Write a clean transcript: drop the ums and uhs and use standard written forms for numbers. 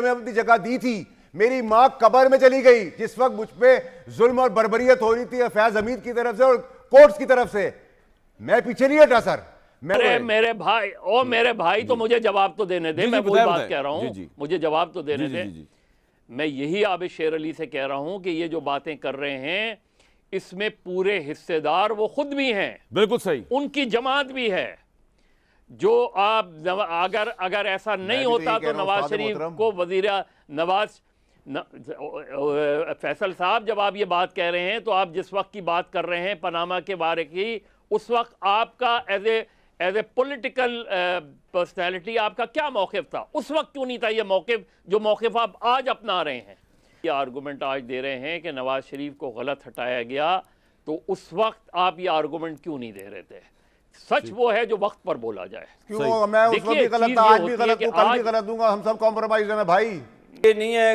में अपनी जगह दी थी। मेरी मां कब्र में चली गई जिस वक्त मुझ पे जुल्म और बर्बरियत हो रही थी फैज हमीद की तरफ से और कोर्ट्स की तरफ से। मैं पीछे नहीं हटा सर। मेरे भाई तो मुझे जवाब तो देने दे। मैं वही बात कह रहा हूं, मुझे जवाब तो देने दे। मैं यही आबिद शेर अली से कह रहा हूं कि ये जो बातें कर रहे हैं इसमें पूरे हिस्सेदार वो खुद भी हैं। बिल्कुल सही, उनकी जमात भी है। जो आप अगर ऐसा नहीं होता तो नवाज शरीफ को फैसल साहब, जब आप ये बात कह रहे हैं तो आप जिस वक्त की बात कर रहे हैं पनामा के बारे की, उस वक्त आपका एज ए पॉलिटिकल पर्सनैलिटी आपका क्या मौक़िफ़ था? उस वक्त क्यों नहीं था ये मौक़िफ़ जो मौक़िफ़ आप आज अपना रहे हैं? ये आर्गूमेंट आज दे रहे हैं कि नवाज शरीफ को गलत हटाया गया, तो उस वक्त आप ये आर्गूमेंट क्यों नहीं दे रहे थे? सच वो है जो वक्त पर बोला जाए। क्यों मैं उस वक्त भी गलत था, आज भी गलत हूं, कल भी गलत दूंगा। हम सब कॉम्प्रोमाइज है भाई। ये नहीं है